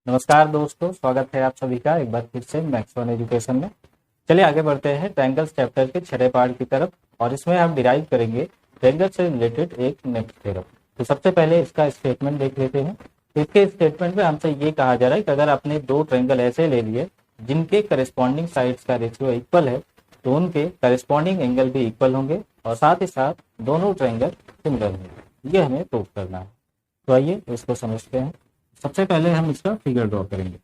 नमस्कार दोस्तों, स्वागत है आप सभी का एक बार फिर से मैथ्स वन एजुकेशन में। चलिए आगे बढ़ते हैं ट्रायंगल्स चैप्टर के छठे पार्ट की तरफ और इसमें हम डिराइव करेंगे ट्रायंगल से रिलेटेड एक नेक्स्ट थ्योरम। तो सबसे पहले इसका स्टेटमेंट देख लेते हैं। इसके स्टेटमेंट में हमसे ये कहा जा रहा है कि अगर आपने दो ट्रायंगल ऐसे ले लिए जिनके करेस्पॉन्डिंग साइड्स का रेशियो इक्वल है तो उनके करेस्पॉन्डिंग एंगल भी इक्वल होंगे और साथ ही साथ दोनों ट्रायंगल सिमिलर होंगे। ये हमें प्रूव करना है। तो आइए इसको समझते हैं। सबसे पहले हम इसका फिगर ड्रॉ करेंगे।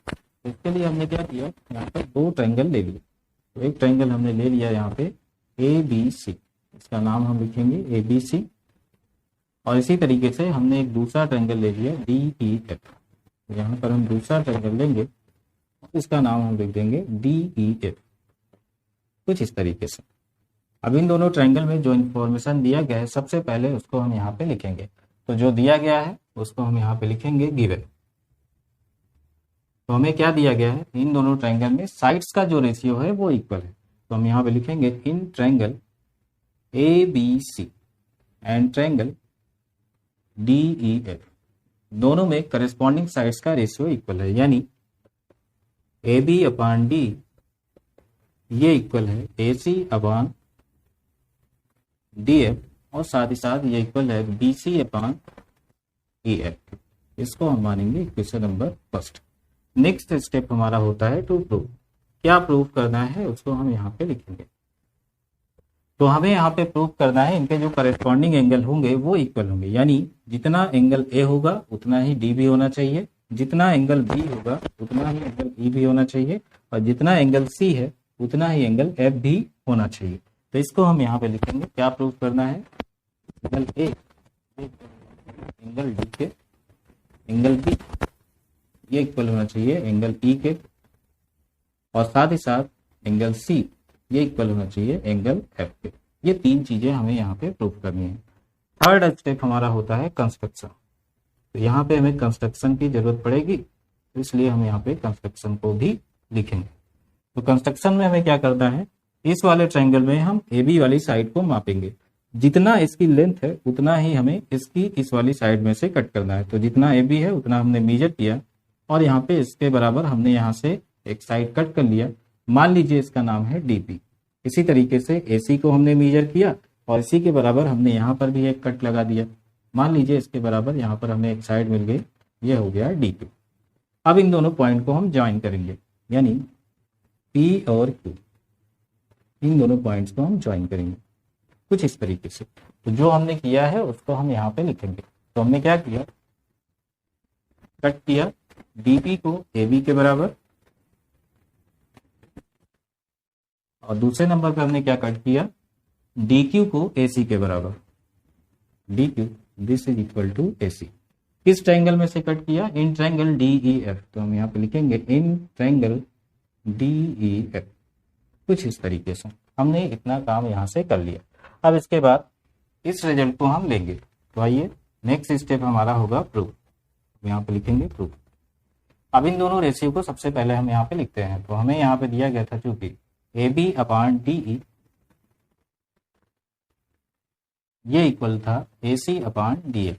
इसके लिए हमने क्या किया, यहाँ पर दो ट्रायंगल ले लिए। तो एक ट्रायंगल हमने ले लिया यहाँ पे ABC, इसका नाम हम लिखेंगे ABC। और इसी तरीके से हमने एक दूसरा ट्रायंगल ले लिया DEF। तो यहाँ पर हम दूसरा ट्रायंगल लेंगे, इसका नाम हम लिख देंगे DEF, कुछ इस तरीके से। अब इन दोनों ट्रायंगल में जो इन्फॉर्मेशन दिया गया है सबसे पहले उसको हम यहाँ पे लिखेंगे। तो जो दिया गया है उसको हम यहाँ पे लिखेंगे गिवन। तो हमें क्या दिया गया है, इन दोनों ट्रायंगल में साइड्स का जो रेशियो है वो इक्वल है। तो हम यहाँ पे लिखेंगे in triangle ABC and triangle DEF दोनों में करस्पॉन्डिंग साइड्स का रेशियो इक्वल है, यानी AB अपॉन D ये इक्वल है AC अपॉन DF और साथ ही साथ ये इक्वल है BC अपॉन EF। इसको हम मानेंगे equation number first. Next step हमारा होता है टू प्रूव। क्या प्रूव करना है उसको हम यहाँ पे लिखेंगे। तो हमें यहाँ पे प्रूव करना है इनके जो करेस्पॉन्डिंग एंगल होंगे वो इक्वल होंगे, यानी जितना एंगल A होगा उतना ही D भी होना चाहिए, जितना एंगल B होगा उतना ही एंगल E भी होना चाहिए और जितना एंगल C है उतना ही एंगल F भी होना चाहिए। तो इसको हम यहाँ पे लिखेंगे। क्या प्रूव करना है, एंगल A एंगल D के एंगल B ये इक्वल होना चाहिए एंगल E के और साथ ही साथ एंगल C ये इक्वल होना चाहिए एंगल F के। ये तीन चीजें हमें यहाँ पे प्रूव करनी है। थर्ड स्टेप हमारा होता है कंस्ट्रक्शन। तो यहाँ पे हमें कंस्ट्रक्शन की जरूरत पड़ेगी, तो इसलिए हम यहाँ पे कंस्ट्रक्शन को भी लिखेंगे। तो कंस्ट्रक्शन में हमें क्या करना है, इस वाले ट्रायंगल में हम AB वाली साइड को मापेंगे। जितना इसकी लेंथ है उतना ही हमें इसकी इस वाली साइड में से कट करना है। तो जितना AB है उतना हमने मेजर किया और यहाँ पे इसके बराबर हमने यहाँ से एक साइड कट कर लिया। मान लीजिए इसका नाम है DP। इसी तरीके से AC को हमने मेजर किया और इसी के बराबर हमने यहाँ पर भी एक कट लगा दिया। मान लीजिए इसके बराबर यहाँ पर हमें एक साइड मिल गई, ये हो गया DP। अब इन दोनों पॉइंट को हम ज्वाइन करेंगे, यानी P और Q इन दोनों पॉइंट्स को हम ज्वाइन करेंगे कुछ इस तरीके से। तो जो हमने किया है उसको हम यहाँ पे लिखेंगे। तो हमने क्या किया, कट किया DP को AB के बराबर और दूसरे नंबर पे हमने क्या कट किया, DQ को AC के बराबर। DQ this is equal to AC। किस ट्रायंगल में से कट किया, इन ट्रायंगल DEF। तो हम यहाँ पे लिखेंगे इन ट्रायंगल DEF, कुछ इस तरीके से। हमने इतना काम यहाँ से कर लिया। अब इसके बाद इस रिजल्ट को हम लेंगे। तो आइए नेक्स्ट स्टेप हमारा होगा प्रूफ। यहाँ पे लिखेंगे प्रूफ। अब इन दोनों रेशियो को सबसे पहले हम यहाँ पे लिखते हैं। तो हमें यहाँ पे दिया गया था चूंकि AB अपॉन DE ये इक्वल था AC अपॉन DF,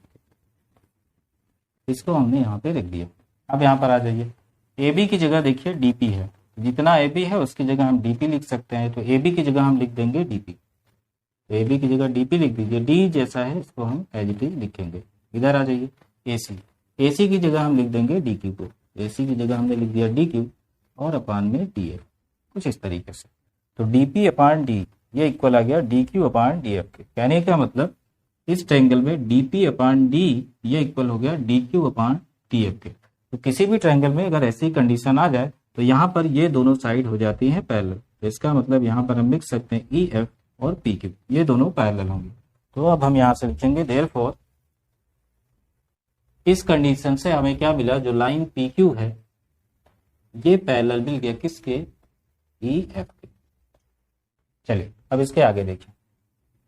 इसको हमने यहाँ पे लिख दिया। अब यहाँ पर आ जाइए, AB की जगह देखिए DP है, जितना AB है उसकी जगह हम DP लिख सकते हैं। तो AB की जगह हम लिख देंगे DP। तो AB की जगह DP लिख दीजिए, D जैसा है इसको हम एज इट इज लिखेंगे। इधर आ जाइए AC की जगह हम लिख देंगे DQ को। AC की जगह हमने लिख दिया DQ और अपान में DF, कुछ इस तरीके से। तो DP अपान D ये इक्वल आ गया DQ अपान DF के। कहने का मतलब इस ट्रायंगल में DP अपान D ये इक्वल हो गया DQ अपान DF के। तो किसी भी ट्रायंगल में अगर ऐसी कंडीशन आ जाए तो यहाँ पर ये दोनों साइड हो जाती हैं पैरेलल। तो इसका मतलब यहाँ पर हम लिख सकते हैं EF और PQ ये दोनों पैरेलल होंगे। तो अब हम यहाँ से लिखेंगे देयरफॉर इस कंडीशन से हमें क्या मिला, जो लाइन PQ है ये पैरेलल मिल गया किसके, EF के। चलिए अब इसके आगे देखिए।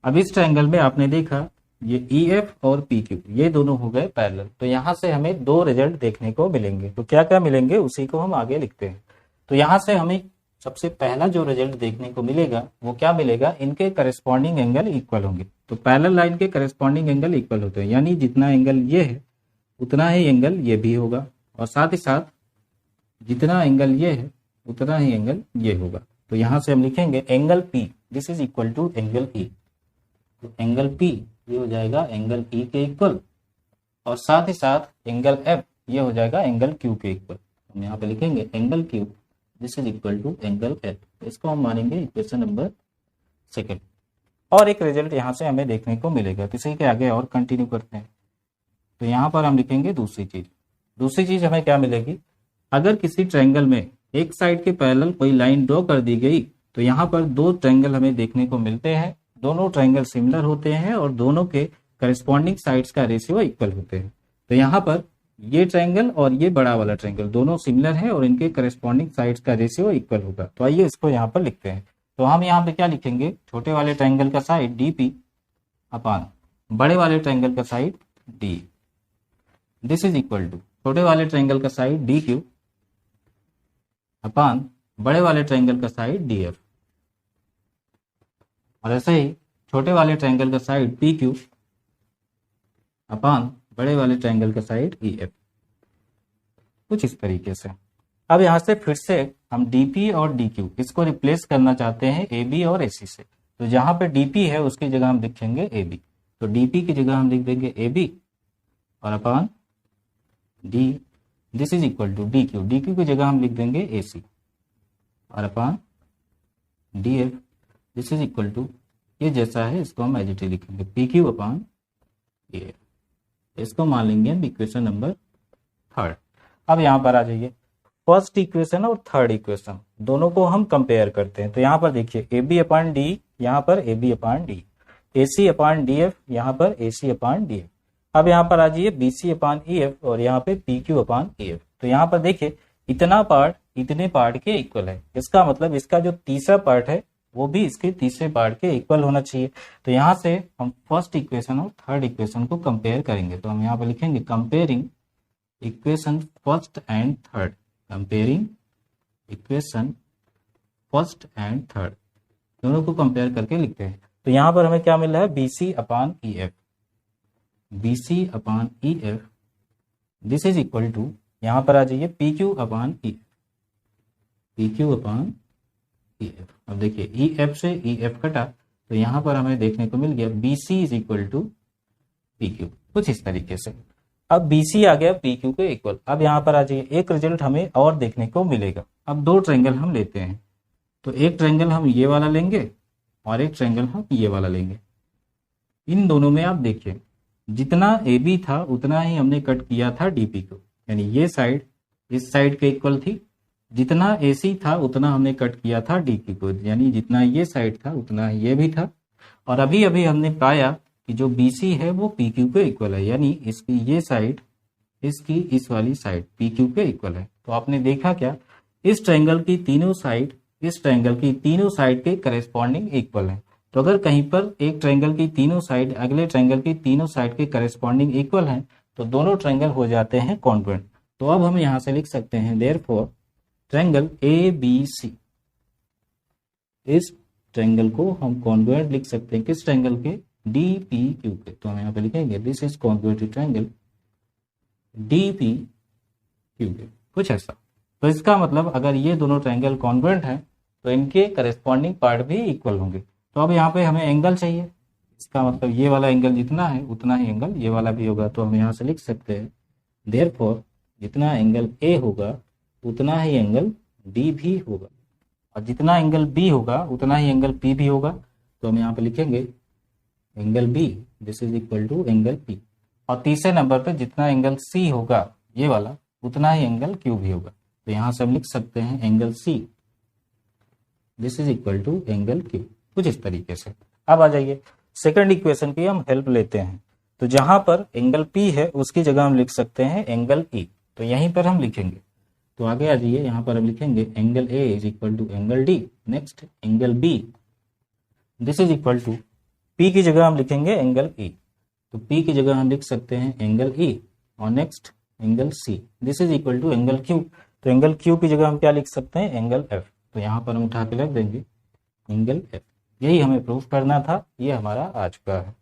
अब इस ट्रायंगल में आपने देखा ये EF और PQ ये दोनों हो गए पैरेलल। तो यहां से हमें दो रिजल्ट देखने को मिलेंगे। तो क्या क्या मिलेंगे उसी को हम आगे लिखते हैं। तो यहां से हमें सबसे पहला जो रिजल्ट देखने को मिलेगा वो क्या मिलेगा, इनके करस्पॉन्डिंग एंगल इक्वल होंगे। तो पैरेलल लाइन के करस्पॉन्डिंग एंगल इक्वल होते हैं, यानी जितना एंगल ये है उतना ही एंगल ये भी होगा और साथ ही साथ जितना एंगल ये है उतना ही एंगल ये होगा। तो यहां से हम लिखेंगे angle P this is equal to angle E। तो एंगल P ये हो जाएगा एंगल E के इक्वल, और साथ ही साथ एंगल F ये हो जाएगा एंगल Q के इक्वल। हम यहाँ पे लिखेंगे angle Q this is equal to angle F। इसको हम मानेंगे इक्वेशन नंबर सेकेंड। और एक रिजल्ट यहाँ से हमें देखने को मिलेगा, तो इसी के आगे और कंटिन्यू करते हैं। तो यहाँ पर हम लिखेंगे दूसरी चीज हमें क्या मिलेगी, अगर किसी ट्रायंगल में एक साइड के पैरेलल कोई लाइन ड्रॉ कर दी गई तो यहाँ पर दो ट्रायंगल हमें देखने को मिलते हैं, दोनों ट्रायंगल सिमिलर होते हैं और दोनों के करस्पॉन्डिंग साइड्स का रेशियो इक्वल होते हैं। तो यहाँ पर ये ट्रायंगल और ये बड़ा वाला ट्रायंगल दोनों सिमिलर है और इनके करस्पॉन्डिंग साइड्स का रेशियो इक्वल होगा। तो आइए इसको यहाँ पर लिखते हैं। तो हम यहाँ पे क्या लिखेंगे, छोटे वाले ट्रायंगल का साइड DP अपान बड़े वाले ट्रायंगल का side D this is equal to छोटे वाले ट्रायंगल का साइड DQ अपान बड़े वाले ट्रायंगल का साइड DF, और ऐसे ही छोटे वाले ट्रायंगल का साइड PQ अपान बड़े वाले ट्रायंगल का साइड EF, कुछ इस तरीके से। अब यहां से फिर से हम DP और DQ इसको रिप्लेस करना चाहते हैं AB और AC से। तो जहां पे DP है उसकी जगह हम लिखेंगे AB। तो DP की जगह हम लिख देंगे AB और upon D this is equal to DQ। DQ की जगह हम लिख देंगे AC और upon DF this is equal to, ये जैसा है इसको हम एज इट इज लिखेंगे PQ अपान DF। इसको मान लेंगे हम इक्वेशन नंबर थर्ड। अब यहाँ पर आ जाइए, फर्स्ट इक्वेशन और थर्ड इक्वेशन दोनों को हम कंपेयर करते हैं। तो यहाँ पर देखिए AB अपान D, यहाँ पर AB अपान D, AC अपान DF, यहाँ पर AC अपान DF। अब यहाँ पर आ जाइए BC अपान EF और यहाँ पे PQ अपान EF। तो यहाँ पर देखिए इतना पार्ट इतने पार्ट के इक्वल है, इसका मतलब इसका जो तीसरा पार्ट है वो भी इसके तीसरे पार्ट के इक्वल होना चाहिए। तो यहाँ से हम फर्स्ट इक्वेशन और थर्ड इक्वेशन को कंपेयर करेंगे। तो हम यहाँ पर लिखेंगे comparing equation first and third, comparing equation first and third, दोनों को कंपेयर करके लिखते हैं। तो यहाँ पर हमें क्या मिल रहा है, BC upon EF, BC upon EF this is equal to, यहाँ पर आ जाइए PQ अपान EF, PQ अपान EF। अब देखिए EF से EF कटा तो यहाँ पर हमें देखने को मिल गया BC is equal to PQ, कुछ इस तरीके से। अब BC आ गया PQ के इक्वल। अब यहाँ पर आ जाइए एक रिजल्ट हमें और देखने को मिलेगा। अब दो ट्रायंगल हम लेते हैं, तो एक ट्रायंगल हम ये वाला लेंगे और एक ट्रायंगल हम ये वाला लेंगे। इन दोनों में आप देखिए जितना AB था उतना ही हमने कट किया था DP को, यानी ये साइड इस साइड के इक्वल थी, जितना AC था उतना हमने कट किया था DQ को, यानी जितना ये साइड था उतना ये भी था। और अभी अभी हमने पाया कि जो BC है वो PQ के इक्वल है, यानी इसकी ये साइड इसकी इस वाली साइड PQ के इक्वल है। तो आपने देखा क्या, इस ट्रायंगल की तीनों साइड इस ट्रायंगल की तीनों साइड के करेस्पॉन्डिंग इक्वल है। तो अगर कहीं पर एक ट्रायंगल की तीनों साइड अगले ट्रायंगल की तीनों साइड के करेस्पॉन्डिंग इक्वल हैं तो दोनों ट्रायंगल हो जाते हैं कॉन्ग्रुएंट। तो अब हम यहां से लिख सकते हैं देयरफॉर ट्रायंगल ABC, इस ट्रायंगल को हम कॉन्ग्रुएंट लिख सकते हैं किस ट्रायंगल के, DPQ के। तो हम यहाँ पे लिखेंगे this is congruent triangle DPQ के, कुछ ऐसा। तो इसका मतलब अगर ये दोनों ट्रायंगल कॉन्ग्रुएंट हैं तो इनके करस्पॉन्डिंग पार्ट भी इक्वल होंगे। तो अब यहाँ पे हमें एंगल चाहिए, इसका मतलब ये वाला एंगल जितना है उतना ही एंगल ये वाला भी होगा। तो हम यहाँ से लिख सकते हैं देयरफॉर जितना एंगल A होगा उतना ही एंगल D भी होगा, और जितना एंगल B होगा उतना ही एंगल P भी होगा। तो हम यहाँ पे लिखेंगे angle B this is equal to angle P, और तीसरे नंबर पे जितना एंगल C होगा ये वाला उतना ही एंगल Q भी होगा। तो यहाँ से हम लिख सकते हैं angle C this is equal to angle Q, कुछ इस तरीके से। अब आ जाइए सेकंड इक्वेशन की हम हेल्प लेते हैं। तो जहां पर एंगल P है उसकी जगह हम लिख सकते हैं एंगल E, तो यहीं पर हम लिखेंगे। तो आगे आ जाइए, यहाँ पर हम लिखेंगे angle A is equal to angle D, next angle B this is equal to, P की जगह हम लिखेंगे एंगल E, तो P की जगह हम लिख सकते हैं एंगल E, और next angle C this is equal to angle Q। तो एंगल Q की जगह हम क्या लिख सकते हैं, एंगल F। तो यहाँ पर हम उठा के रख देंगे एंगल F। यही हमें प्रूफ करना था, ये हमारा आ चुका है।